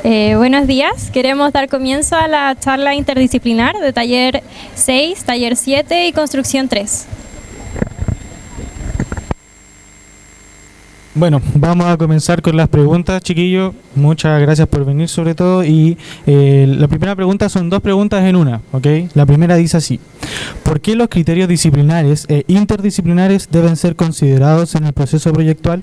Buenos días, queremos dar comienzo a la charla interdisciplinar de taller 6, taller 7 y construcción 3. Bueno, vamos a comenzar con las preguntas, chiquillos. Muchas gracias por venir sobre todo. Y la primera pregunta son dos preguntas en una, ¿ok? La primera dice así: ¿por qué los criterios disciplinares e interdisciplinares deben ser considerados en el proceso proyectual?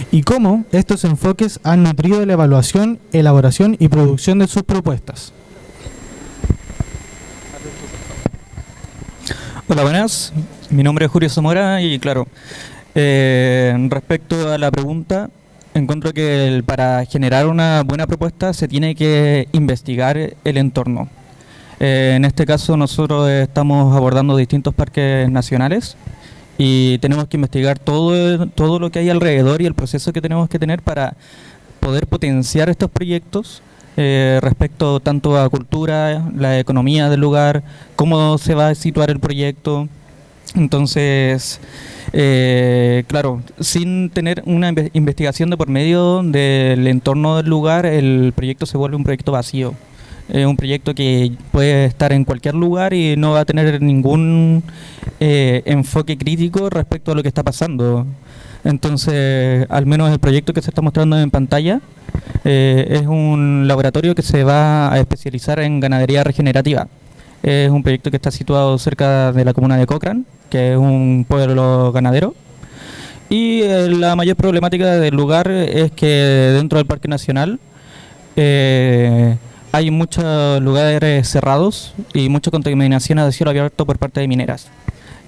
¿Y cómo estos enfoques han nutrido la evaluación, elaboración y producción de sus propuestas? Hola, buenas. Mi nombre es Julio Zamora y claro, respecto a la pregunta, encuentro que para generar una buena propuesta se tiene que investigar el entorno. En este caso nosotros estamos abordando distintos parques nacionales y tenemos que investigar todo lo que hay alrededor y el proceso que tenemos que tener para poder potenciar estos proyectos respecto tanto a cultura, la economía del lugar, cómo se va a situar el proyecto. Entonces, claro, sin tener una investigación de por medio del entorno del lugar, el proyecto se vuelve un proyecto vacío. Un proyecto que puede estar en cualquier lugar y no va a tener ningún enfoque crítico respecto a lo que está pasando. Entonces, al menos el proyecto que se está mostrando en pantalla es un laboratorio que se va a especializar en ganadería regenerativa. Es un proyecto que está situado cerca de la comuna de Cochrane, que es un pueblo ganadero. Y la mayor problemática del lugar es que dentro del Parque Nacional hay muchos lugares cerrados y mucha contaminación de cielo abierto por parte de mineras.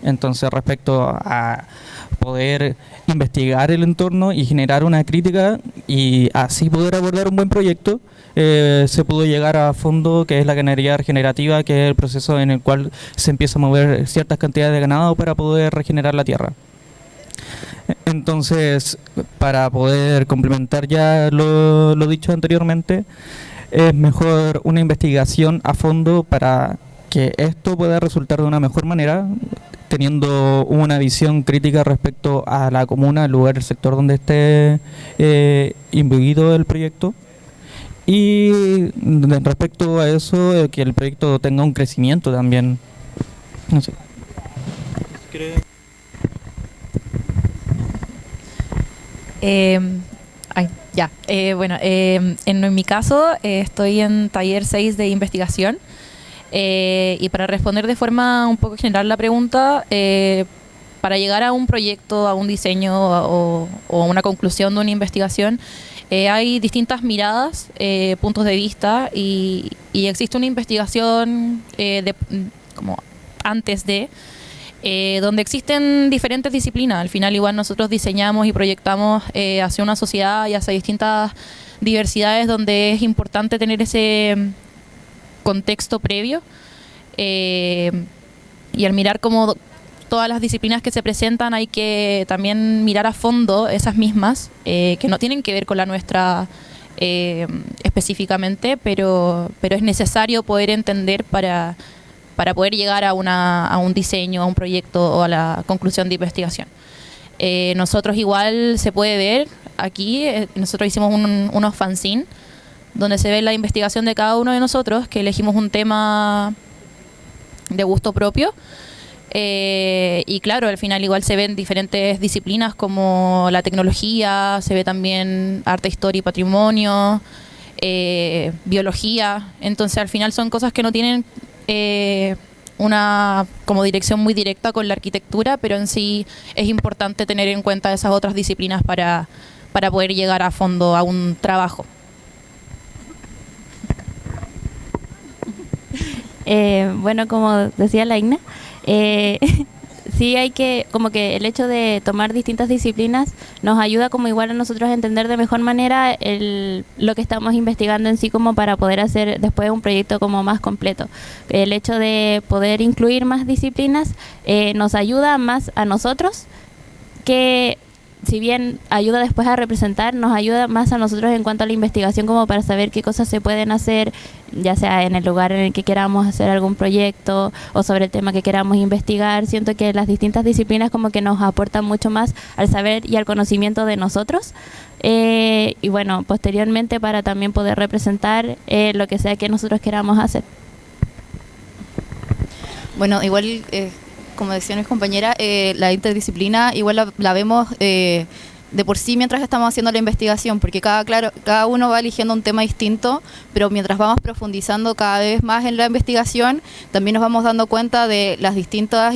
Entonces, respecto a poder investigar el entorno y generar una crítica y así poder abordar un buen proyecto, se pudo llegar a fondo, que es la ganadería regenerativa, que es el proceso en el cual se empieza a mover ciertas cantidades de ganado para poder regenerar la tierra. Entonces, para poder complementar ya lo dicho anteriormente, es mejor una investigación a fondo para que esto pueda resultar de una mejor manera, teniendo una visión crítica respecto a la comuna, el lugar, el sector donde esté imbuido el proyecto. Y respecto a eso, que el proyecto tenga un crecimiento también. No sé. En mi caso estoy en taller 6 de investigación y para responder de forma un poco general la pregunta, para llegar a un proyecto, a un diseño o a una conclusión de una investigación, hay distintas miradas, puntos de vista y existe una investigación como antes de donde existen diferentes disciplinas. Al final igual nosotros diseñamos y proyectamos hacia una sociedad y hacia distintas diversidades donde es importante tener ese contexto previo y al mirar como todas las disciplinas que se presentan hay que también mirar a fondo esas mismas que no tienen que ver con la nuestra específicamente, pero es necesario poder entender para poder llegar a un diseño, a un proyecto o a la conclusión de investigación. Nosotros igual se puede ver aquí, nosotros hicimos unos fanzines donde se ve la investigación de cada uno de nosotros, que elegimos un tema de gusto propio. Y claro, al final igual se ven diferentes disciplinas como la tecnología, se ve también arte, historia y patrimonio, biología. Entonces al final son cosas que no tienen una como dirección muy directa con la arquitectura, pero en sí es importante tener en cuenta esas otras disciplinas para poder llegar a fondo a un trabajo. Bueno, como decía la Igna, sí hay que, como que el hecho de tomar distintas disciplinas nos ayuda como igual a nosotros a entender de mejor manera lo que estamos investigando en sí, como para poder hacer después un proyecto como más completo. El hecho de poder incluir más disciplinas nos ayuda más a nosotros que si bien ayuda después a representar, nos ayuda más a nosotros en cuanto a la investigación, como para saber qué cosas se pueden hacer, ya sea en el lugar en el que queramos hacer algún proyecto o sobre el tema que queramos investigar. Siento que las distintas disciplinas como que nos aportan mucho más al saber y al conocimiento de nosotros, y bueno, posteriormente para también poder representar lo que sea que nosotros queramos hacer. Bueno, igual, como decían mis compañeras, la interdisciplina igual la vemos de por sí mientras estamos haciendo la investigación, porque cada uno va eligiendo un tema distinto, pero mientras vamos profundizando cada vez más en la investigación, también nos vamos dando cuenta de las distintas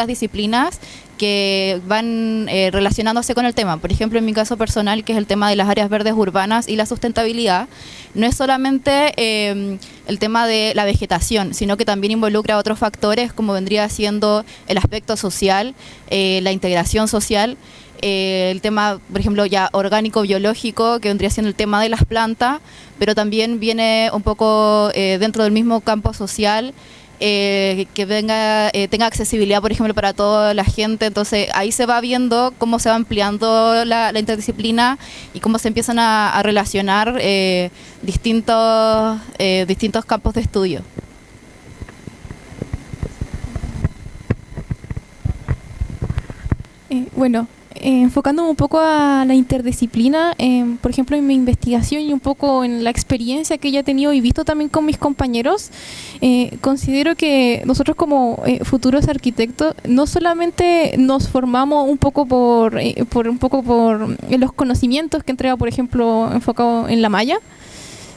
disciplinas que van relacionándose con el tema. Por ejemplo, en mi caso personal, que es el tema de las áreas verdes urbanas y la sustentabilidad, no es solamente el tema de la vegetación, sino que también involucra otros factores, como vendría siendo el aspecto social, la integración social, el tema, por ejemplo, ya orgánico, biológico, que vendría siendo el tema de las plantas, pero también viene un poco dentro del mismo campo social, que tenga accesibilidad, por ejemplo, para toda la gente. Entonces ahí se va viendo cómo se va ampliando la interdisciplina y cómo se empiezan a relacionar distintos campos de estudio. Bueno, enfocándome un poco a la interdisciplina, por ejemplo, en mi investigación y un poco en la experiencia que ya he tenido y visto también con mis compañeros, considero que nosotros como futuros arquitectos no solamente nos formamos un poco por los conocimientos que entrega, por ejemplo, enfocado en la malla,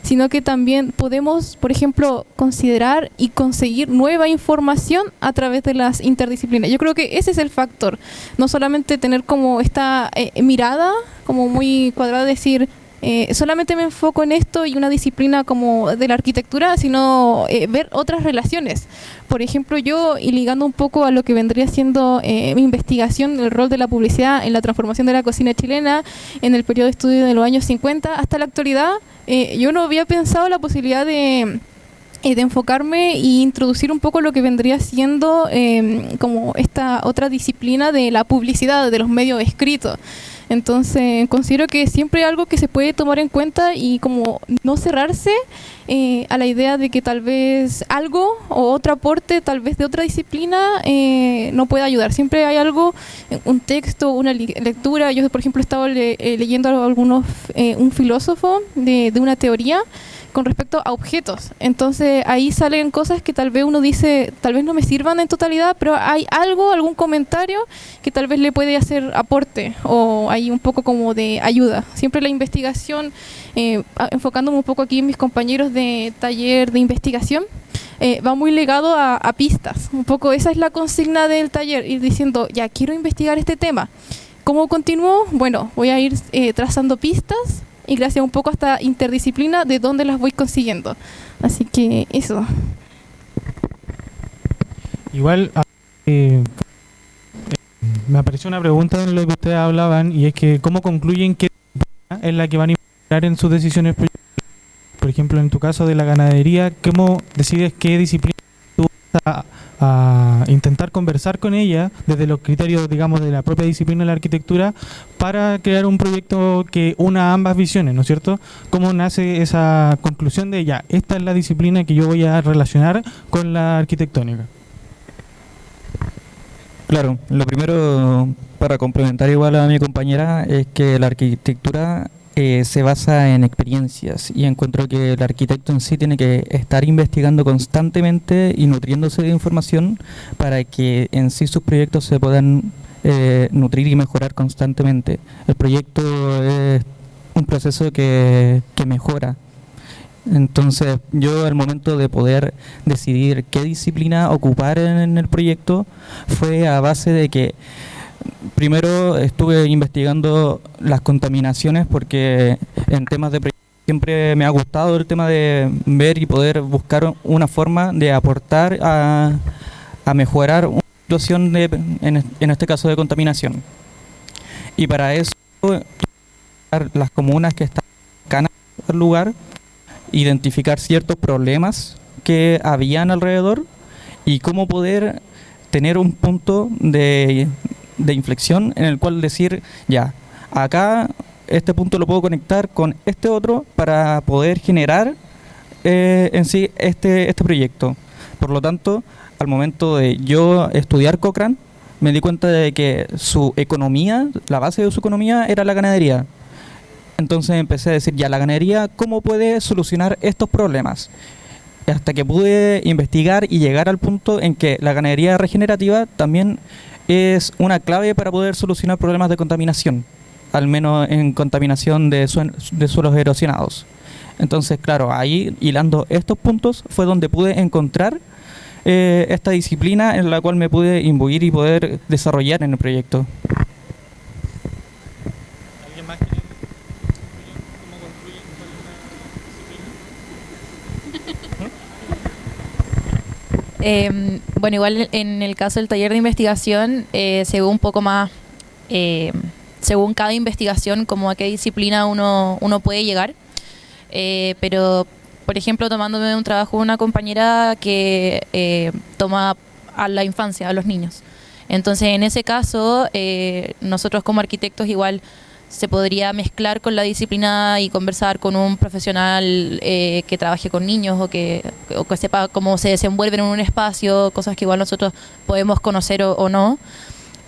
sino que también podemos, por ejemplo, considerar y conseguir nueva información a través de las interdisciplinas. Yo creo que ese es el factor, no solamente tener como esta mirada como muy cuadrada, decir solamente me enfoco en esto y una disciplina como de la arquitectura, sino ver otras relaciones. Por ejemplo, yo, y ligando un poco a lo que vendría siendo mi investigación, el rol de la publicidad en la transformación de la cocina chilena en el periodo de estudio de los años 50 hasta la actualidad, yo no había pensado la posibilidad de enfocarme e introducir un poco lo que vendría siendo como esta otra disciplina de la publicidad, de los medios escritos. Entonces considero que siempre algo que se puede tomar en cuenta y como no cerrarse a la idea de que tal vez algo o otro aporte tal vez de otra disciplina no pueda ayudar. Siempre hay algo, un texto, una lectura. Yo, por ejemplo, he estado leyendo un filósofo de una teoría con respecto a objetos. Entonces ahí salen cosas que tal vez uno dice, tal vez no me sirvan en totalidad, pero hay algún comentario que tal vez le puede hacer aporte o hay un poco como de ayuda. Siempre la investigación, enfocándome un poco aquí en mis compañeros de taller de investigación, va muy ligado a pistas. Un poco esa es la consigna del taller, ir diciendo, ya quiero investigar este tema. ¿Cómo continúo? Bueno, voy a ir trazando pistas y gracias un poco a esta interdisciplina de dónde las voy consiguiendo. Así que eso. Igual me apareció una pregunta en lo que ustedes hablaban, y es que ¿cómo concluyen qué disciplina es la que van a involucrar en sus decisiones? Por ejemplo, en tu caso de la ganadería, ¿cómo decides qué disciplina tú vas a intentar conversar con ella desde los criterios, digamos, de la propia disciplina de la arquitectura para crear un proyecto que una ambas visiones, ¿no es cierto? ¿Cómo nace esa conclusión de ya, esta es la disciplina que yo voy a relacionar con la arquitectónica? Claro, lo primero, para complementar igual a mi compañera, es que la arquitectura se basa en experiencias, y encuentro que el arquitecto en sí tiene que estar investigando constantemente y nutriéndose de información para que en sí sus proyectos se puedan nutrir y mejorar constantemente. El proyecto es un proceso que mejora. Entonces yo, al momento de poder decidir qué disciplina ocupar en el proyecto, fue a base de que primero estuve investigando las contaminaciones, porque en temas de proyectos siempre me ha gustado el tema de ver y poder buscar una forma de aportar a mejorar una situación en este caso de contaminación. Y para eso, las comunas que están cercanas al lugar, identificar ciertos problemas que habían alrededor y cómo poder tener un punto de de inflexión en el cual decir, ya, acá este punto lo puedo conectar con este otro para poder generar en sí este proyecto. Por lo tanto, al momento de yo estudiar Cochrane, me di cuenta de que su economía, la base de su economía era la ganadería. Entonces empecé a decir, ya, la ganadería, ¿cómo puede solucionar estos problemas? Hasta que pude investigar y llegar al punto en que la ganadería regenerativa también es una clave para poder solucionar problemas de contaminación, al menos en contaminación de suelos erosionados. Entonces, claro, ahí, hilando estos puntos, fue donde pude encontrar esta disciplina en la cual me pude imbuir y poder desarrollar en el proyecto. ¿Alguien más quiere cómo construye Bueno, igual en el caso del taller de investigación se ve un poco más, según cada investigación, como a qué disciplina uno puede llegar. Pero, por ejemplo, tomándome un trabajo de una compañera que toma a la infancia, a los niños. Entonces, en ese caso, nosotros como arquitectos igual se podría mezclar con la disciplina y conversar con un profesional que trabaje con niños o que sepa cómo se desenvuelven en un espacio, cosas que igual nosotros podemos conocer o no,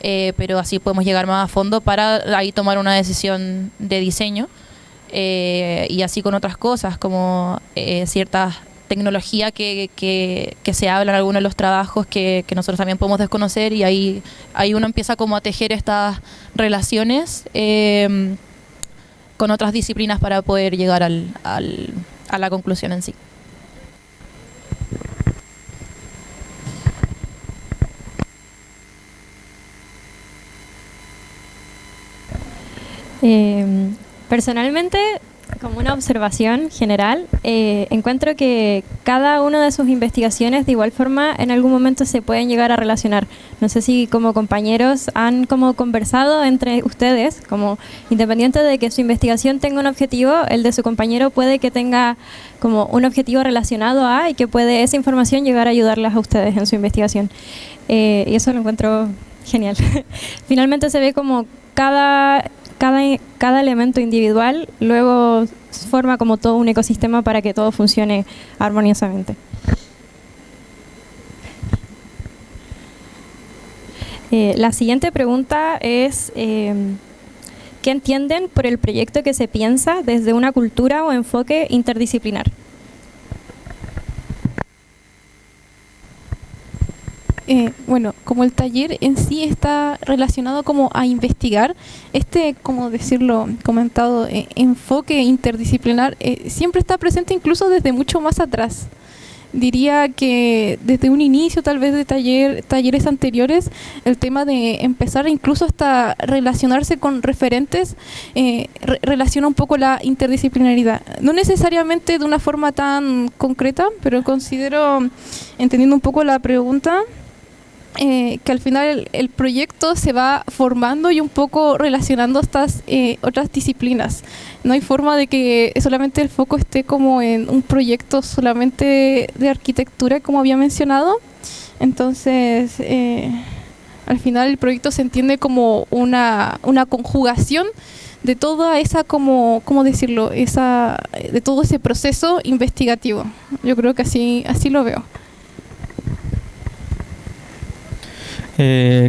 pero así podemos llegar más a fondo para ahí tomar una decisión de diseño. Y así con otras cosas como ciertas tecnología que se habla en algunos de los trabajos que nosotros también podemos desconocer, y ahí uno empieza como a tejer estas relaciones con otras disciplinas para poder llegar a la conclusión en sí. Personalmente, como una observación general, encuentro que cada una de sus investigaciones de igual forma en algún momento se pueden llegar a relacionar. No sé si como compañeros han como conversado entre ustedes, como independiente de que su investigación tenga un objetivo, el de su compañero puede que tenga como un objetivo relacionado a, y que puede esa información llegar a ayudarlas a ustedes en su investigación. Y eso lo encuentro genial. Finalmente se ve como cada elemento individual luego forma como todo un ecosistema para que todo funcione armoniosamente. La siguiente pregunta es, ¿qué entienden por el proyecto que se piensa desde una cultura o enfoque interdisciplinar? Bueno, como el taller en sí está relacionado como a investigar, como decirlo, comentado, enfoque interdisciplinar siempre está presente incluso desde mucho más atrás. Diría que desde un inicio tal vez de talleres anteriores, el tema de empezar incluso hasta relacionarse con referentes relaciona un poco la interdisciplinaridad. No necesariamente de una forma tan concreta, pero considero, entendiendo un poco la pregunta, que al final el proyecto se va formando y un poco relacionando estas otras disciplinas. No hay forma de que solamente el foco esté como en un proyecto solamente de arquitectura, como había mencionado. Entonces, al final el proyecto se entiende como una conjugación de toda esa, ¿cómo decirlo? De todo ese proceso investigativo. Yo creo que así lo veo.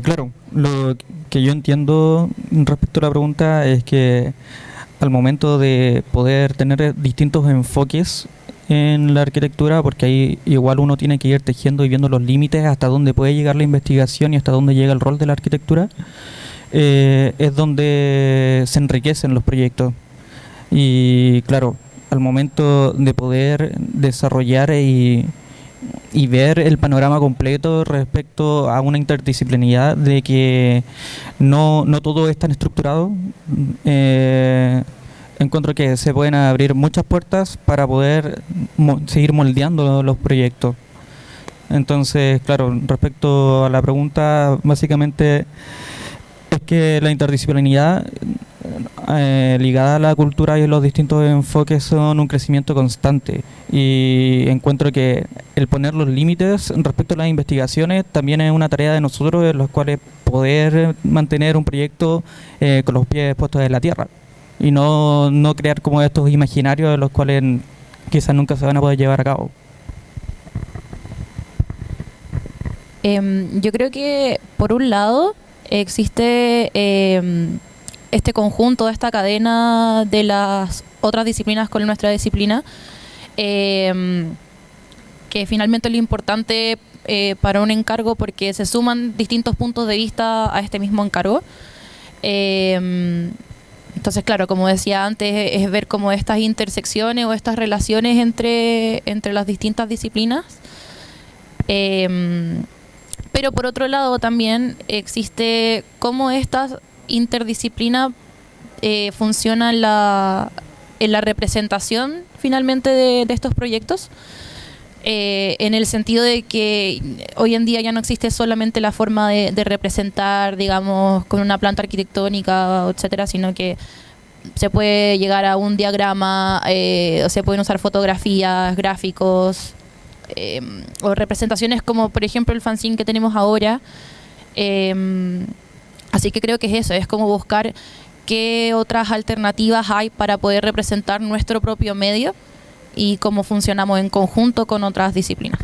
Claro, lo que yo entiendo respecto a la pregunta es que al momento de poder tener distintos enfoques en la arquitectura, porque ahí igual uno tiene que ir tejiendo y viendo los límites hasta dónde puede llegar la investigación y hasta dónde llega el rol de la arquitectura, es donde se enriquecen los proyectos. Y claro, al momento de poder desarrollar y ver el panorama completo respecto a una interdisciplinaridad, de que no todo es tan estructurado, encuentro que se pueden abrir muchas puertas para poder seguir moldeando los proyectos. Entonces, claro, respecto a la pregunta, básicamente es que la interdisciplinaridad ligada a la cultura y los distintos enfoques son un crecimiento constante, y encuentro que el poner los límites respecto a las investigaciones también es una tarea de nosotros, en los cuales poder mantener un proyecto con los pies puestos en la tierra y no crear como estos imaginarios de los cuales quizás nunca se van a poder llevar a cabo. Yo creo que por un lado existe este conjunto, esta cadena de las otras disciplinas con nuestra disciplina, que finalmente es lo importante para un encargo, porque se suman distintos puntos de vista a este mismo encargo. Entonces, claro, como decía antes, es ver como estas intersecciones o estas relaciones entre las distintas disciplinas. Pero por otro lado también existe cómo esta interdisciplina funciona en la representación finalmente de estos proyectos, en el sentido de que hoy en día ya no existe solamente la forma de representar, digamos, con una planta arquitectónica, etcétera, sino que se puede llegar a un diagrama, o se pueden usar fotografías, gráficos, o representaciones como por ejemplo el fanzine que tenemos ahora. Así que creo que es eso, es como buscar qué otras alternativas hay para poder representar nuestro propio medio y cómo funcionamos en conjunto con otras disciplinas.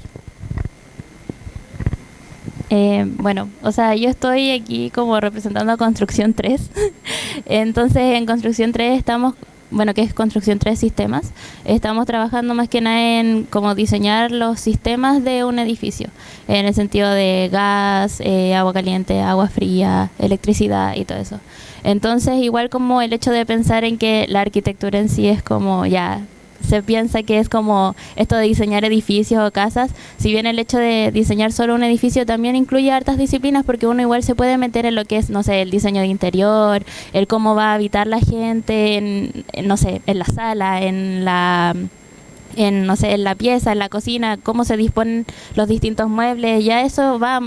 Bueno, o sea, yo estoy aquí como representando a Construcción 3. Entonces, en Construcción 3 estamos, bueno, que es Construcción 3 Sistemas, estamos trabajando más que nada en cómo diseñar los sistemas de un edificio, en el sentido de gas, agua caliente, agua fría, electricidad y todo eso. Entonces, igual como el hecho de pensar en que la arquitectura en sí es como ya... Se piensa que es como esto de diseñar edificios o casas, si bien el hecho de diseñar solo un edificio también incluye hartas disciplinas, porque uno igual se puede meter en lo que es, no sé, el diseño de interior, el cómo va a habitar la gente, no sé, en la sala, no sé, en la pieza, en la cocina, cómo se disponen los distintos muebles, ya eso va,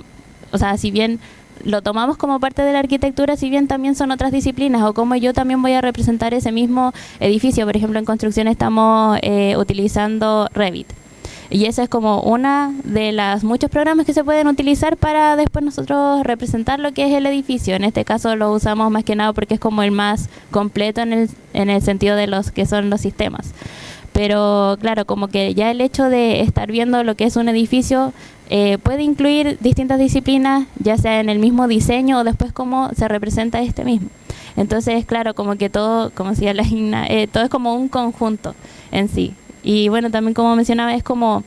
o sea, si bien lo tomamos como parte de la arquitectura, si bien también son otras disciplinas, o como yo también voy a representar ese mismo edificio. Por ejemplo, en construcción estamos utilizando Revit, y ese es como una de las muchos programas que se pueden utilizar para después nosotros representar lo que es el edificio. En este caso lo usamos más que nada porque es como el más completo en el sentido de los que son los sistemas. Pero claro, como que ya el hecho de estar viendo lo que es un edificio puede incluir distintas disciplinas, ya sea en el mismo diseño o después cómo se representa este mismo. Entonces, claro, como que todo, como decía la Igna, todo es como un conjunto en sí. Y bueno, también como mencionaba, es como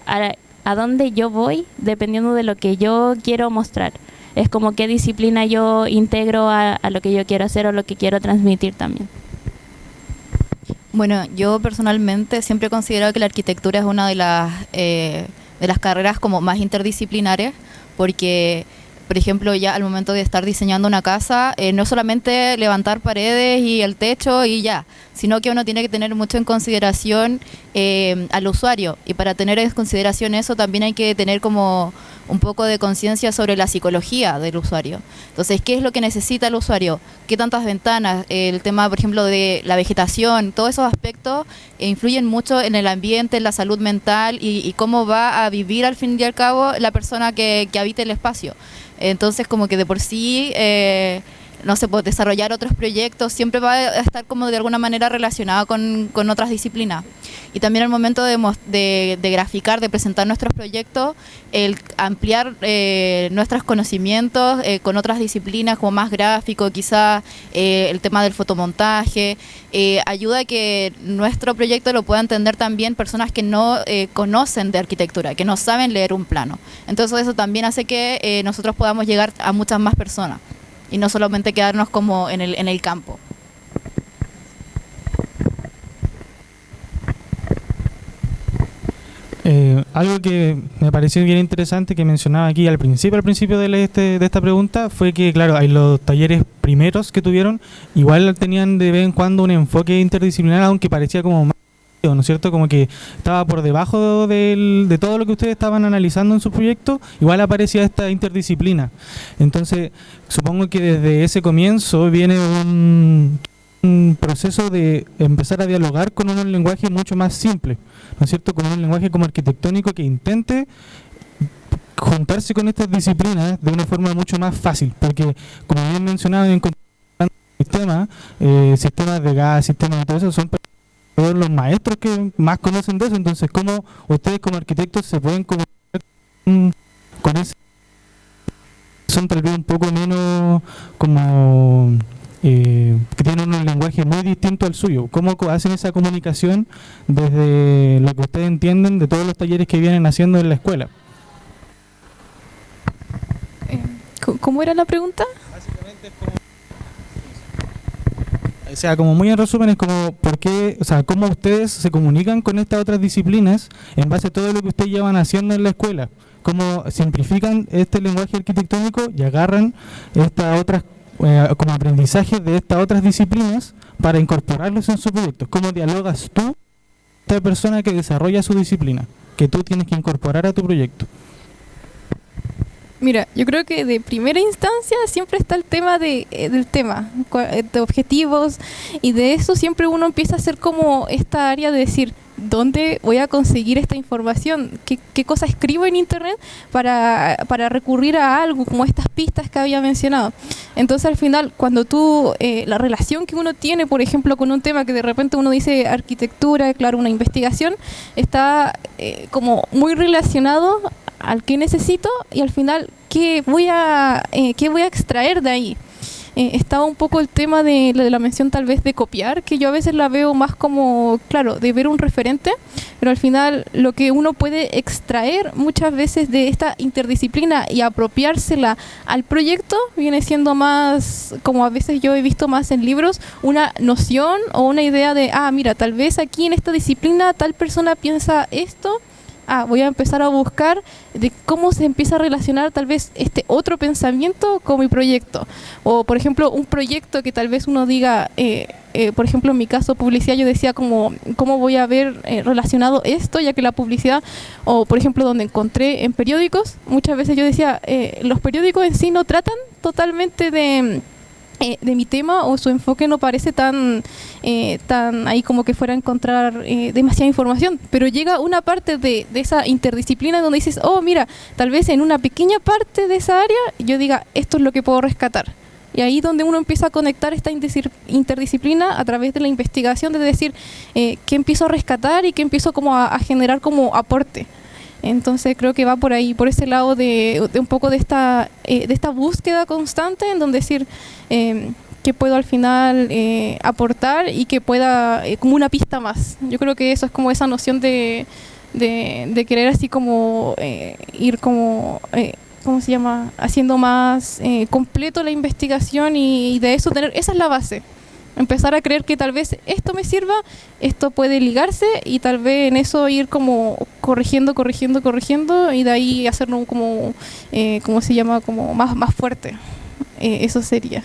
a dónde yo voy dependiendo de lo que yo quiero mostrar. Es como qué disciplina yo integro a lo que yo quiero hacer o lo que quiero transmitir también. Bueno, yo personalmente siempre he considerado que la arquitectura es una de las carreras como más interdisciplinares, porque, por ejemplo, ya al momento de estar diseñando una casa, no solamente levantar paredes y el techo y ya, sino que uno tiene que tener mucho en consideración al usuario, y para tener en consideración eso también hay que tener como un poco de conciencia sobre la psicología del usuario. Entonces, ¿qué es lo que necesita el usuario? ¿Qué tantas ventanas? El tema, por ejemplo, de la vegetación, todos esos aspectos influyen mucho en el ambiente, en la salud mental y cómo va a vivir al fin y al cabo la persona que habite el espacio. Entonces, como que de por sí, no sé, pues desarrollar otros proyectos siempre va a estar como de alguna manera relacionado con otras disciplinas. Y también al momento de graficar, de presentar nuestros proyectos, el ampliar nuestros conocimientos con otras disciplinas como más gráfico, quizás el tema del fotomontaje, ayuda a que nuestro proyecto lo puedan entender también personas que no conocen de arquitectura, que no saben leer un plano. Entonces eso también hace que nosotros podamos llegar a muchas más personas y no solamente quedarnos como en el campo. Algo que me pareció bien interesante que mencionaba aquí al principio de esta pregunta fue que, claro, hay los talleres primeros que tuvieron, igual tenían de vez en cuando un enfoque interdisciplinar, aunque parecía como más ¿no es cierto? Como que estaba por debajo de todo lo que ustedes estaban analizando en su proyecto, igual aparecía esta interdisciplina. Entonces, supongo que desde ese comienzo viene un proceso de empezar a dialogar con un lenguaje mucho más simple, ¿no es cierto? Con un lenguaje como arquitectónico que intente juntarse con estas disciplinas de una forma mucho más fácil, porque como bien mencionaba en sistemas de gas, sistemas de todo eso, son todos los maestros que más conocen de eso. Entonces, ¿cómo ustedes como arquitectos se pueden comunicar con ese? Son tal vez un poco menos como que tienen un lenguaje muy distinto al suyo. ¿Cómo hacen esa comunicación desde lo que ustedes entienden de todos los talleres que vienen haciendo en la escuela? ¿Cómo era la pregunta? Básicamente es como, o sea, como muy en resumen, es como por qué, o sea, cómo ustedes se comunican con estas otras disciplinas en base a todo lo que ustedes llevan haciendo en la escuela. Cómo simplifican este lenguaje arquitectónico y agarran estas otras como aprendizajes de estas otras disciplinas para incorporarlos en sus proyectos. ¿Cómo dialogas tú, esta persona que desarrolla su disciplina, que tú tienes que incorporar a tu proyecto? Mira, yo creo que de primera instancia siempre está el tema de objetivos, y de eso siempre uno empieza a hacer como esta área de decir, ¿dónde voy a conseguir esta información? ¿Qué cosa escribo en internet para recurrir a algo como estas pistas que había mencionado? Entonces al final, cuando tú, la relación que uno tiene, por ejemplo, con un tema que de repente uno dice arquitectura, claro, una investigación, está como muy relacionado al que necesito, y al final, ¿qué voy a extraer de ahí? Estaba un poco el tema de la mención tal vez de copiar, que yo a veces la veo más como, claro, de ver un referente, pero al final lo que uno puede extraer muchas veces de esta interdisciplina y apropiársela al proyecto viene siendo más, como a veces yo he visto más en libros, una noción o una idea de, mira, tal vez aquí en esta disciplina tal persona piensa esto. Voy a empezar a buscar de cómo se empieza a relacionar tal vez este otro pensamiento con mi proyecto. O, por ejemplo, un proyecto que tal vez uno diga, por ejemplo, en mi caso, publicidad, yo decía cómo voy a ver relacionado esto, ya que la publicidad, o por ejemplo, donde encontré en periódicos, muchas veces yo decía, los periódicos en sí no tratan totalmente de mi tema, o su enfoque no parece tan ahí como que fuera a encontrar demasiada información, pero llega una parte de esa interdisciplina donde dices, mira, tal vez en una pequeña parte de esa área yo diga, esto es lo que puedo rescatar. Y ahí donde uno empieza a conectar esta interdisciplina a través de la investigación, de decir qué empiezo a rescatar y qué empiezo como a generar como aporte. Entonces creo que va por ahí, por ese lado de un poco de esta búsqueda constante, en donde decir que puedo al final aportar y que pueda, como una pista más. Yo creo que eso es como esa noción de querer así como ir como, ¿cómo se llama? Haciendo más completo la investigación, y de eso tener, esa es la base. Empezar a creer que tal vez esto me sirva, esto puede ligarse, y tal vez en eso ir como corrigiendo, y de ahí hacerlo como, ¿cómo se llama? Como más fuerte. Eso sería.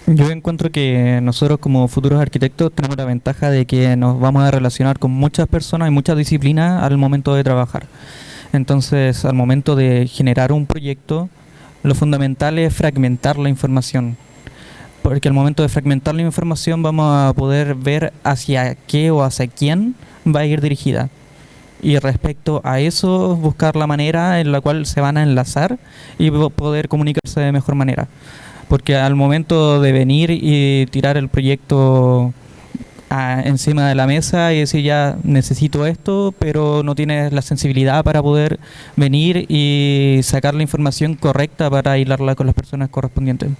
Yo encuentro que nosotros como futuros arquitectos tenemos la ventaja de que nos vamos a relacionar con muchas personas y muchas disciplinas al momento de trabajar. Entonces, al momento de generar un proyecto, lo fundamental es fragmentar la información, porque al momento de fragmentar la información vamos a poder ver hacia qué o hacia quién va a ir dirigida, y respecto a eso buscar la manera en la cual se van a enlazar y poder comunicarse de mejor manera, porque al momento de venir y tirar el proyecto encima de la mesa y decir, ya necesito esto, pero no tienes la sensibilidad para poder venir y sacar la información correcta para hilarla con las personas correspondientes.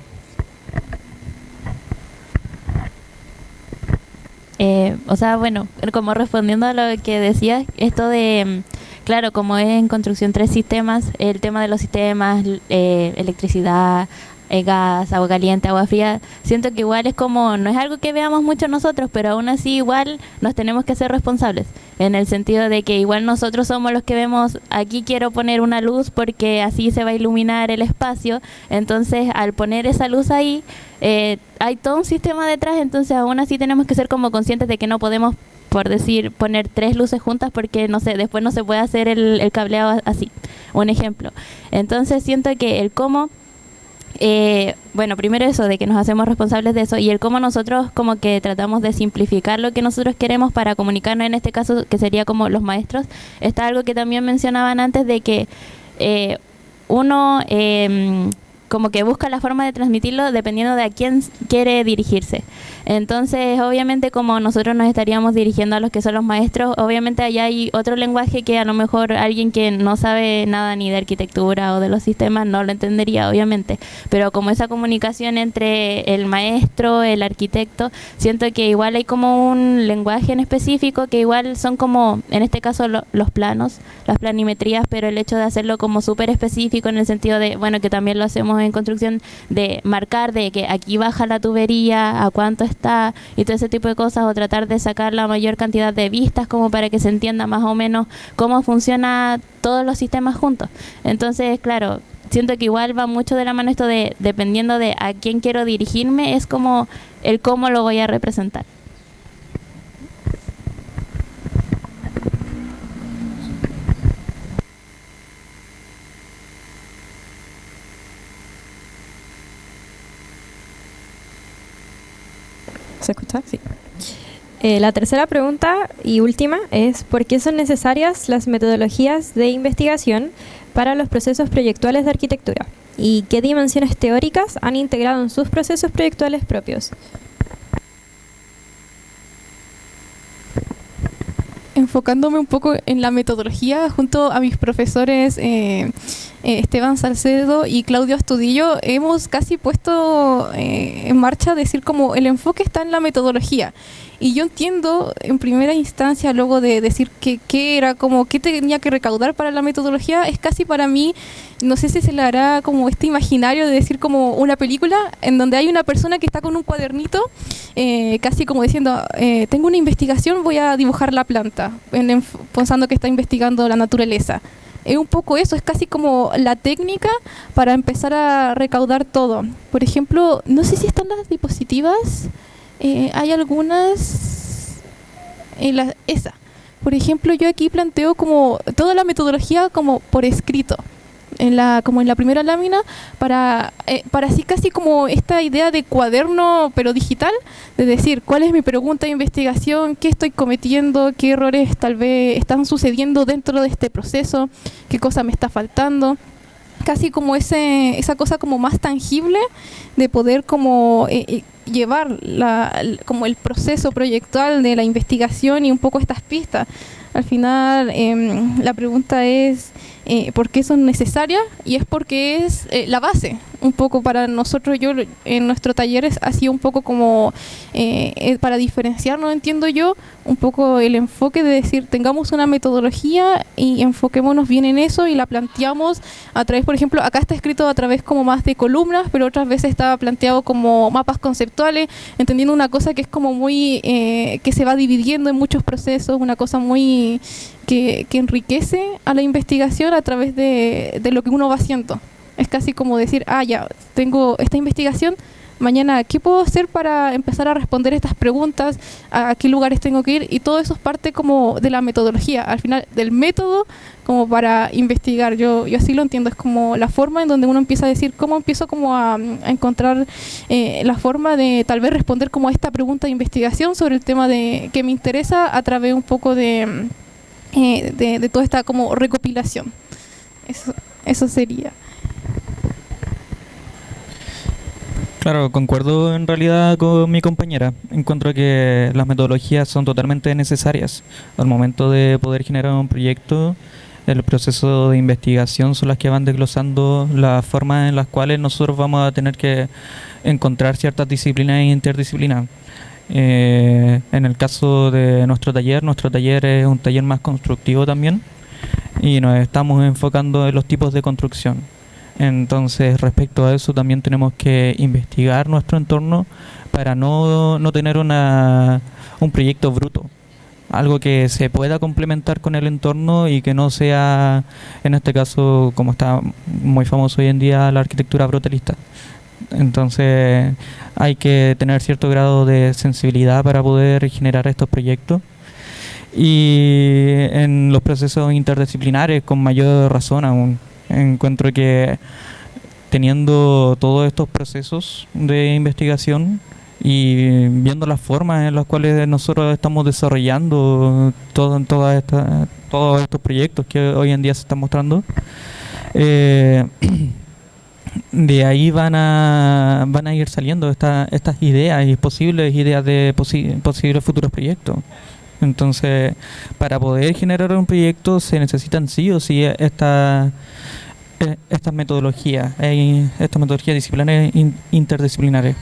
O sea, bueno, como respondiendo a lo que decías, esto de, claro, como es en construcción 3 sistemas, el tema de los sistemas, electricidad, gas, agua caliente, agua fría, siento que igual es como, no es algo que veamos mucho nosotros, pero aún así igual nos tenemos que hacer responsables, en el sentido de que igual nosotros somos los que vemos, aquí quiero poner una luz porque así se va a iluminar el espacio, entonces al poner esa luz ahí, hay todo un sistema detrás, entonces aún así tenemos que ser como conscientes de que no podemos, por decir, poner 3 luces juntas porque no sé, después no se puede hacer el cableado así, un ejemplo. Entonces siento que el cómo, bueno, primero eso, de que nos hacemos responsables de eso, y el cómo nosotros como que tratamos de simplificar lo que nosotros queremos para comunicarnos, en este caso que sería como los maestros. Está algo que también mencionaban antes de que uno como que busca la forma de transmitirlo dependiendo de a quién quiere dirigirse. Entonces, obviamente, como nosotros nos estaríamos dirigiendo a los que son los maestros, obviamente allá hay otro lenguaje que a lo mejor alguien que no sabe nada ni de arquitectura o de los sistemas no lo entendería, obviamente. Pero como esa comunicación entre el maestro, el arquitecto, siento que igual hay como un lenguaje en específico que igual son como, en este caso, los planos, las planimetrías, pero el hecho de hacerlo como súper específico en el sentido de, bueno, que también lo hacemos en construcción, de marcar de que aquí baja la tubería, a cuánto está y todo ese tipo de cosas, o tratar de sacar la mayor cantidad de vistas como para que se entienda más o menos cómo funciona todos los sistemas juntos. Entonces, claro, siento que igual va mucho de la mano esto de, dependiendo de a quién quiero dirigirme, es como el cómo lo voy a representar. ¿Se escucha? Sí. La tercera pregunta y última es ¿por qué son necesarias las metodologías de investigación para los procesos proyectuales de arquitectura? ¿Y qué dimensiones teóricas han integrado en sus procesos proyectuales propios? Enfocándome un poco en la metodología, junto a mis profesores Esteban Salcedo y Claudio Astudillo, hemos casi puesto en marcha decir como el enfoque está en la metodología. Y yo entiendo en primera instancia, luego de decir qué era, como qué tenía que recaudar para la metodología, es casi para mí, no sé si se le hará como este imaginario de decir como una película en donde hay una persona que está con un cuadernito, casi como diciendo, tengo una investigación, voy a dibujar la planta, pensando que está investigando la naturaleza. Es un poco eso, es casi como la técnica para empezar a recaudar todo. Por ejemplo, no sé si están las diapositivas, hay algunas, esa. Por ejemplo, yo aquí planteo como toda la metodología como por escrito, como en la primera lámina, para así casi como esta idea de cuaderno pero digital, de decir cuál es mi pregunta de investigación, qué estoy cometiendo, qué errores tal vez están sucediendo dentro de este proceso, qué cosa me está faltando, casi como esa cosa como más tangible de poder como llevar como el proceso proyectual de la investigación y un poco estas pistas. Al final la pregunta es ¿por qué son necesarias? Y es porque es la base. Un poco para nosotros, yo en nuestro taller ha sido un poco como para diferenciarnos, entiendo yo, un poco el enfoque de decir, tengamos una metodología y enfoquémonos bien en eso y la planteamos a través, por ejemplo, acá está escrito a través como más de columnas, pero otras veces está planteado como mapas conceptuales, entendiendo una cosa que es como muy, que se va dividiendo en muchos procesos, una cosa muy que enriquece a la investigación a través de lo que uno va haciendo. Es casi como decir, ya, tengo esta investigación, mañana, ¿qué puedo hacer para empezar a responder estas preguntas? ¿A qué lugares tengo que ir? Y todo eso es parte como de la metodología, al final del método como para investigar. Yo así lo entiendo, es como la forma en donde uno empieza a decir, cómo empiezo como a encontrar la forma de tal vez responder como a esta pregunta de investigación sobre el tema de que me interesa a través un poco de toda esta como recopilación. Eso sería. Claro, concuerdo en realidad con mi compañera. Encuentro que las metodologías son totalmente necesarias. Al momento de poder generar un proyecto, el proceso de investigación son las que van desglosando las formas en las cuales nosotros vamos a tener que encontrar ciertas disciplinas e interdisciplinas. En el caso de nuestro taller es un taller más constructivo también y nos estamos enfocando en los tipos de construcción. Entonces, respecto a eso, también tenemos que investigar nuestro entorno para no tener un proyecto bruto. Algo que se pueda complementar con el entorno y que no sea, en este caso, como está muy famoso hoy en día, la arquitectura brutalista. Entonces, hay que tener cierto grado de sensibilidad para poder generar estos proyectos. Y en los procesos interdisciplinares, con mayor razón aún, encuentro que teniendo todos estos procesos de investigación y viendo las formas en las cuales nosotros estamos desarrollando todos estos proyectos que hoy en día se están mostrando, de ahí van a ir saliendo estas ideas y posibles ideas de posibles futuros proyectos. Entonces, para poder generar un proyecto se necesitan sí o sí estas metodologías disciplinares interdisciplinares.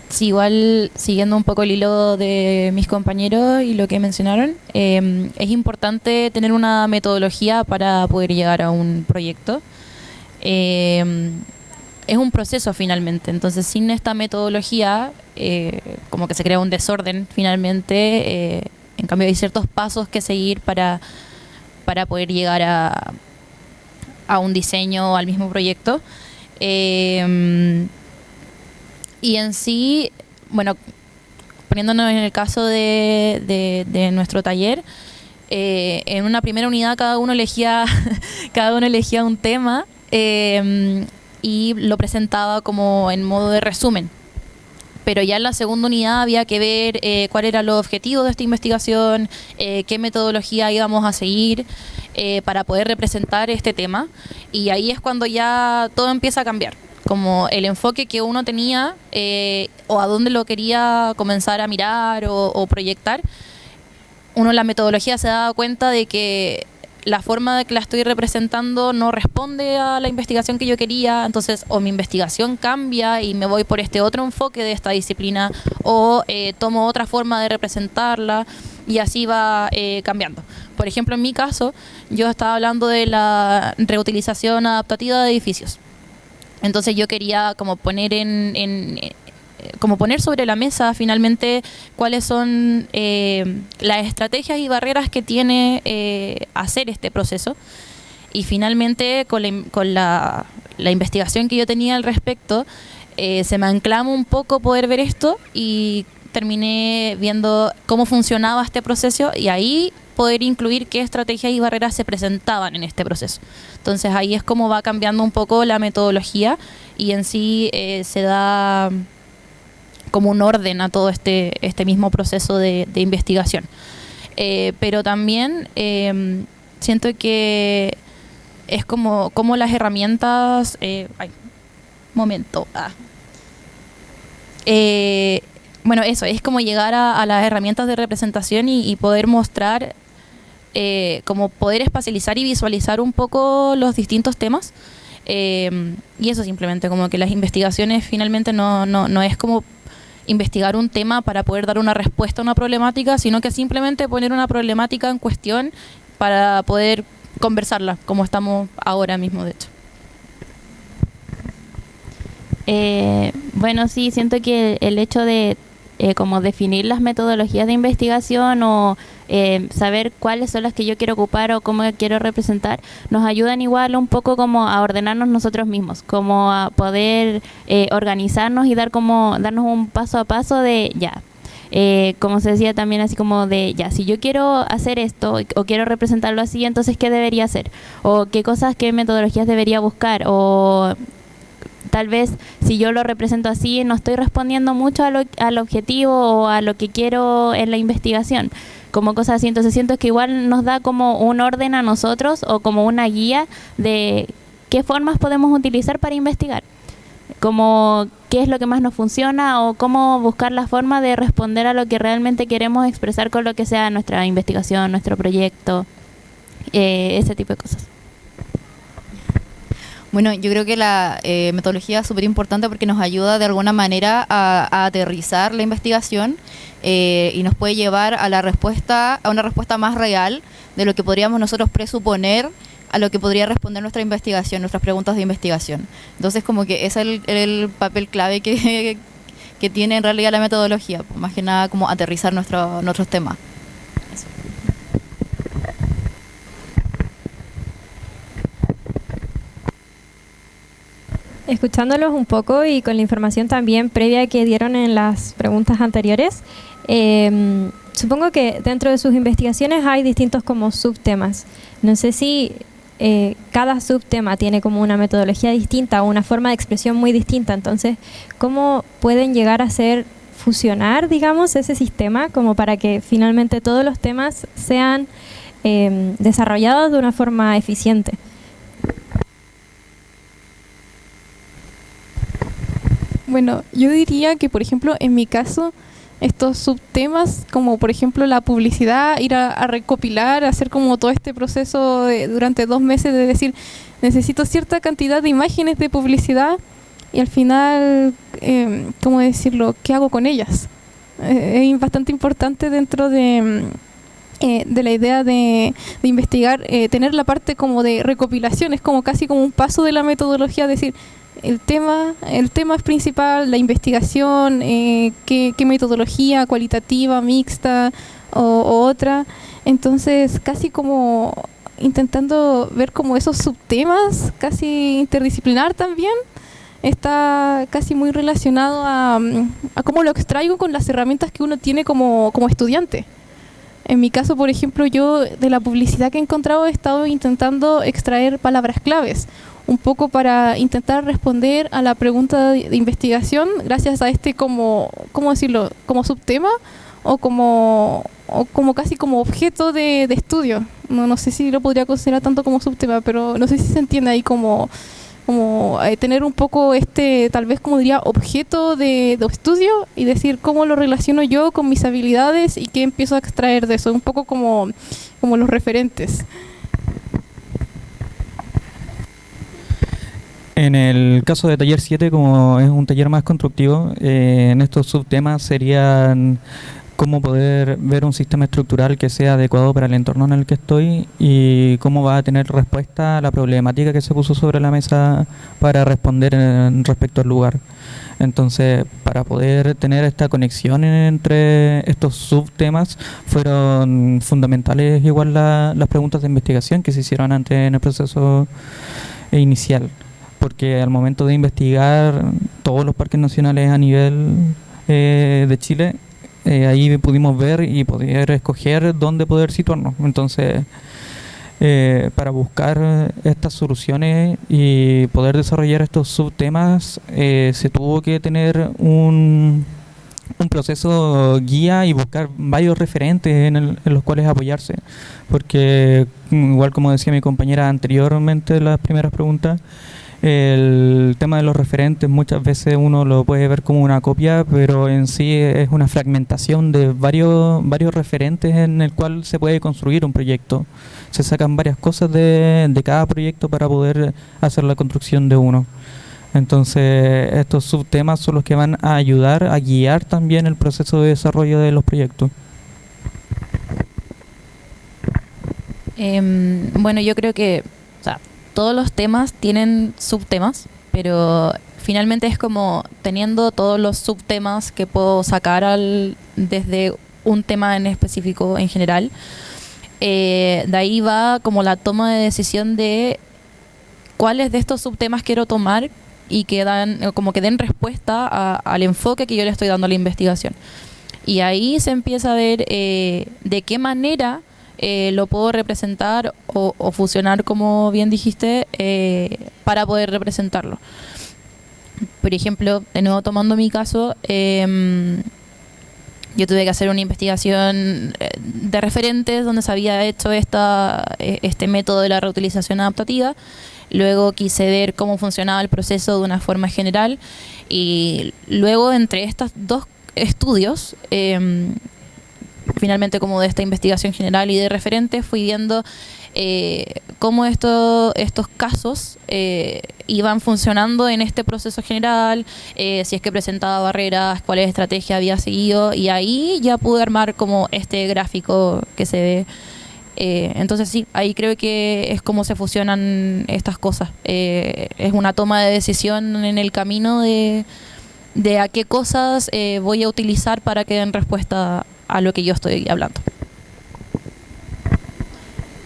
Sí, igual siguiendo un poco el hilo de mis compañeros y lo que mencionaron, es importante tener una metodología para poder llegar a un proyecto. Es un proceso finalmente, entonces sin esta metodología como que se crea un desorden finalmente. En cambio hay ciertos pasos que seguir para poder llegar a un diseño o al mismo proyecto. Y en sí, bueno, poniéndonos en el caso de nuestro taller, en una primera unidad cada uno elegía un tema y lo presentaba como en modo de resumen. Pero ya en la segunda unidad había que ver cuál era el objetivo de esta investigación, qué metodología íbamos a seguir para poder representar este tema. Y ahí es cuando ya todo empieza a cambiar. Como el enfoque que uno tenía o a dónde lo quería comenzar a mirar o proyectar, uno en la metodología se daba cuenta de que la forma de que la estoy representando no responde a la investigación que yo quería, entonces o mi investigación cambia y me voy por este otro enfoque de esta disciplina o tomo otra forma de representarla y así va cambiando. Por ejemplo, en mi caso, yo estaba hablando de la reutilización adaptativa de edificios. Entonces yo quería como poner como poner sobre la mesa finalmente cuáles son las estrategias y barreras que tiene hacer este proceso. Y finalmente con la investigación que yo tenía al respecto, se me anclamó un poco poder ver esto y terminé viendo cómo funcionaba este proceso y ahí poder incluir qué estrategias y barreras se presentaban en este proceso. Entonces ahí es como va cambiando un poco la metodología y en sí se da como un orden a todo este mismo proceso de investigación. Pero también siento que es como las herramientas... bueno, eso, es como llegar a las herramientas de representación y poder mostrar, como poder espacializar y visualizar un poco los distintos temas. Y eso simplemente, como que las investigaciones finalmente no es como investigar un tema para poder dar una respuesta a una problemática, sino que simplemente poner una problemática en cuestión para poder conversarla, como estamos ahora mismo, de hecho. Bueno, sí, siento que el hecho de como definir las metodologías de investigación o saber cuáles son las que yo quiero ocupar o cómo quiero representar, nos ayudan igual un poco como a ordenarnos nosotros mismos, como a poder organizarnos y darnos un paso a paso de ya. Como se decía también, así como de ya, si yo quiero hacer esto o quiero representarlo así, entonces ¿qué debería hacer? O qué metodologías debería buscar, o tal vez si yo lo represento así no estoy respondiendo mucho al objetivo o a lo que quiero en la investigación, como cosas así. Entonces siento que igual nos da como un orden a nosotros o como una guía de qué formas podemos utilizar para investigar, como qué es lo que más nos funciona o cómo buscar la forma de responder a lo que realmente queremos expresar con lo que sea nuestra investigación, nuestro proyecto, ese tipo de cosas. Bueno, yo creo que la metodología es súper importante porque nos ayuda de alguna manera a aterrizar la investigación y nos puede llevar a a una respuesta más real de lo que podríamos nosotros presuponer a lo que podría responder nuestra investigación, nuestras preguntas de investigación. Entonces, como que ese es el papel clave que tiene en realidad la metodología, más que nada como aterrizar nuestros temas. Escuchándolos un poco y con la información también previa que dieron en las preguntas anteriores, supongo que dentro de sus investigaciones hay distintos como subtemas. No sé si cada subtema tiene como una metodología distinta o una forma de expresión muy distinta. Entonces, ¿cómo pueden llegar a fusionar, digamos, ese sistema como para que finalmente todos los temas sean desarrollados de una forma eficiente? Bueno, yo diría que, por ejemplo, en mi caso, estos subtemas, como por ejemplo la publicidad, ir a recopilar, hacer como todo este proceso durante 2 meses de decir, necesito cierta cantidad de imágenes de publicidad y al final, ¿cómo decirlo?, ¿qué hago con ellas? Es bastante importante dentro de la idea de investigar, tener la parte como de recopilación, es como casi como un paso de la metodología, decir, el tema es principal, la investigación, qué metodología cualitativa, mixta o otra. Entonces, casi como intentando ver como esos subtemas, casi interdisciplinar también, está casi muy relacionado a cómo lo extraigo con las herramientas que uno tiene como estudiante. En mi caso, por ejemplo, yo de la publicidad que he encontrado he estado intentando extraer palabras claves, un poco para intentar responder a la pregunta de investigación gracias a este ¿cómo decirlo?, como subtema o como casi como objeto de estudio. No sé si lo podría considerar tanto como subtema, pero no sé si se entiende ahí como tener un poco tal vez como diría, objeto de estudio y decir cómo lo relaciono yo con mis habilidades y qué empiezo a extraer de eso, un poco como los referentes. En el caso de taller 7, como es un taller más constructivo, en estos subtemas serían cómo poder ver un sistema estructural que sea adecuado para el entorno en el que estoy y cómo va a tener respuesta a la problemática que se puso sobre la mesa para responder respecto al lugar. Entonces, para poder tener esta conexión entre estos subtemas, fueron fundamentales igual las preguntas de investigación que se hicieron antes en el proceso inicial, porque al momento de investigar todos los parques nacionales a nivel de Chile, ahí pudimos ver y poder escoger dónde poder situarnos. Entonces, para buscar estas soluciones y poder desarrollar estos subtemas, se tuvo que tener un proceso guía y buscar varios referentes en los cuales apoyarse, porque igual como decía mi compañera anteriormente en las primeras preguntas, el tema de los referentes muchas veces uno lo puede ver como una copia, pero en sí es una fragmentación de varios referentes en el cual se puede construir un proyecto. Se sacan varias cosas de cada proyecto para poder hacer la construcción de uno. Entonces estos subtemas son los que van a ayudar a guiar también el proceso de desarrollo de los proyectos. Bueno, yo creo que todos los temas tienen subtemas, pero finalmente es como teniendo todos los subtemas que puedo sacar desde un tema en específico en general. De ahí va como la toma de decisión de cuáles de estos subtemas quiero tomar y que den respuesta al enfoque que yo le estoy dando a la investigación. Y ahí se empieza a ver de qué manera lo puedo representar o fusionar, como bien dijiste, para poder representarlo. Por ejemplo, de nuevo tomando mi caso, yo tuve que hacer una investigación de referentes donde se había hecho este método de la reutilización adaptativa. Luego quise ver cómo funcionaba el proceso de una forma general y luego entre estos 2 estudios, finalmente como de esta investigación general y de referentes, fui viendo cómo estos casos iban funcionando en este proceso general, si es que presentaba barreras, cuál estrategia había seguido, y ahí ya pude armar como este gráfico que se ve. Entonces sí, ahí creo que es como se fusionan estas cosas. Es una toma de decisión en el camino de a qué cosas voy a utilizar para que den respuesta a lo que yo estoy hablando.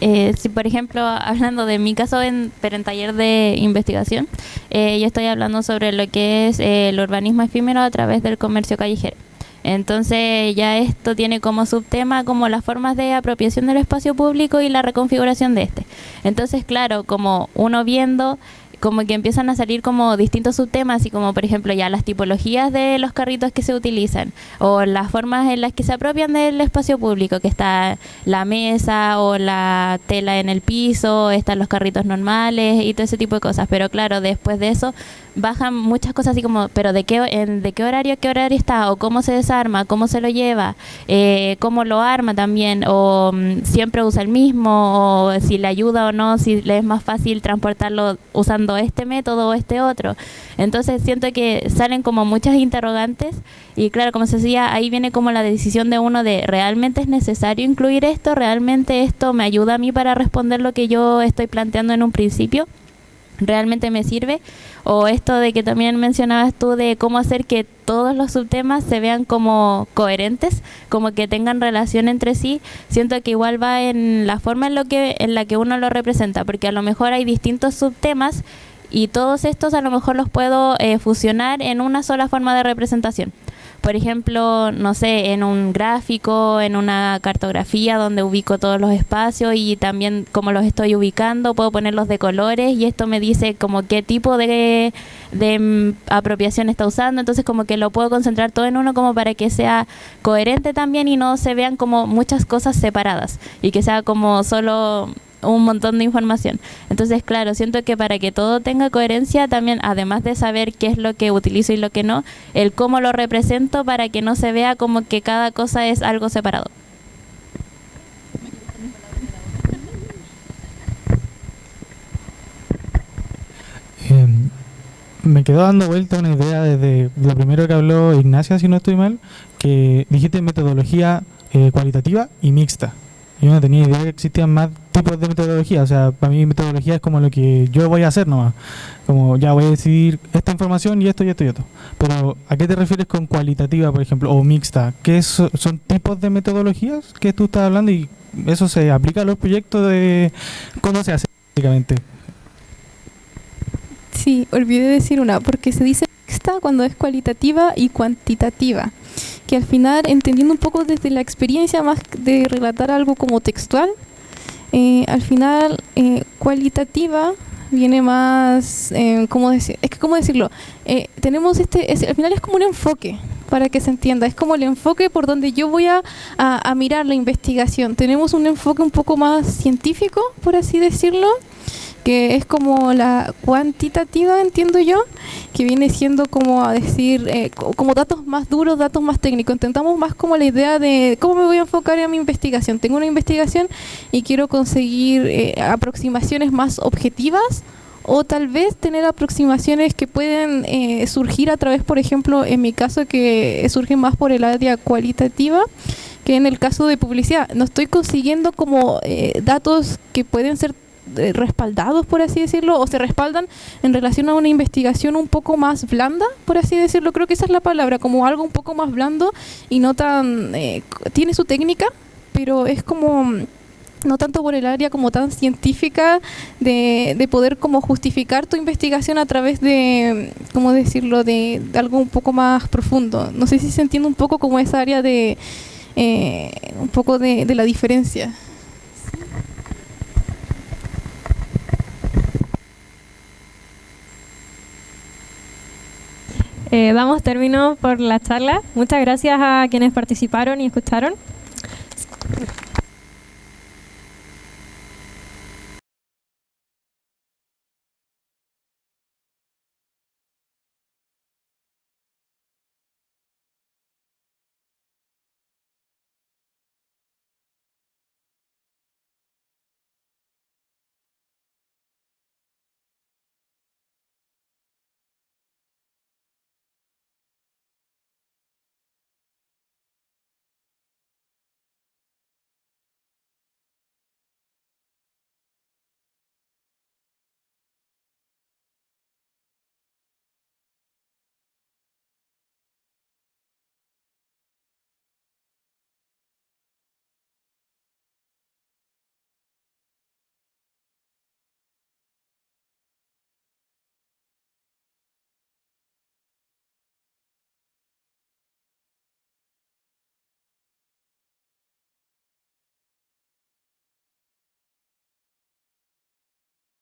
Si por ejemplo, hablando de mi caso, pero en taller de investigación, yo estoy hablando sobre lo que es el urbanismo efímero a través del comercio callejero. Entonces ya esto tiene como subtema como las formas de apropiación del espacio público y la reconfiguración de este. Entonces, claro, como uno viendo, como que empiezan a salir como distintos subtemas, y como por ejemplo ya las tipologías de los carritos que se utilizan o las formas en las que se apropian del espacio público, que está la mesa o la tela en el piso, están los carritos normales y todo ese tipo de cosas. Pero claro, después de eso bajan muchas cosas así como, pero ¿de qué horario a qué horario está? O cómo se desarma, cómo se lo lleva, cómo lo arma también, o siempre usa el mismo, o si le ayuda o no, si le es más fácil transportarlo usando este método o este otro. Entonces siento que salen como muchas interrogantes, y claro, como se decía, ahí viene como la decisión de uno de ¿realmente es necesario incluir esto? ¿Realmente esto me ayuda a mí para responder lo que yo estoy planteando en un principio? ¿Realmente me sirve? O esto de que también mencionabas tú de cómo hacer que todos los subtemas se vean como coherentes, como que tengan relación entre sí. Siento que igual va en la forma en la que uno lo representa, porque a lo mejor hay distintos subtemas y todos estos a lo mejor los puedo fusionar en una sola forma de representación. Por ejemplo, no sé, en un gráfico, en una cartografía donde ubico todos los espacios y también cómo los estoy ubicando, puedo ponerlos de colores, y esto me dice como qué tipo de apropiación está usando. Entonces como que lo puedo concentrar todo en uno como para que sea coherente también y no se vean como muchas cosas separadas y que sea como solo un montón de información. Entonces, claro, siento que para que todo tenga coherencia también, además de saber qué es lo que utilizo y lo que no, el cómo lo represento para que no se vea como que cada cosa es algo separado. Me quedó dando vuelta una idea desde lo primero que habló Ignacia, si no estoy mal, que dijiste metodología cualitativa y mixta. Yo no tenía idea que existían más tipos de metodología. O sea, para mí metodología es como lo que yo voy a hacer nomás. Como ya voy a decidir esta información y esto y esto y esto. Pero ¿a qué te refieres con cualitativa, por ejemplo, o mixta? ¿Qué son tipos de metodologías que tú estás hablando y eso se aplica a los proyectos de cómo se hace básicamente? Sí, olvidé decir una, porque se dice mixta cuando es cualitativa y cuantitativa, que al final, entendiendo un poco desde la experiencia más de relatar algo como textual, al final cualitativa viene más, ¿cómo decirlo? Tenemos al final es como un enfoque, para que se entienda, es como el enfoque por donde yo voy a mirar la investigación. Tenemos un enfoque un poco más científico, por así decirlo, que es como la cuantitativa, entiendo yo, que viene siendo como a decir, como datos más duros, datos más técnicos. Intentamos más como la idea de cómo me voy a enfocar en mi investigación. Tengo una investigación y quiero conseguir aproximaciones más objetivas, o tal vez tener aproximaciones que pueden surgir a través, por ejemplo, en mi caso, que surgen más por el área cualitativa, que en el caso de publicidad. No estoy consiguiendo como datos que pueden ser respaldados, por así decirlo, o se respaldan en relación a una investigación un poco más blanda, por así decirlo. Creo que esa es la palabra, como algo un poco más blando y no tan... tiene su técnica, pero es como... no tanto por el área como tan científica de poder como justificar tu investigación a través de, ¿cómo decirlo?, de algo un poco más profundo. No sé si se entiende un poco como esa área de... un poco de la diferencia. Damos término por la charla. Muchas gracias a quienes participaron y escucharon.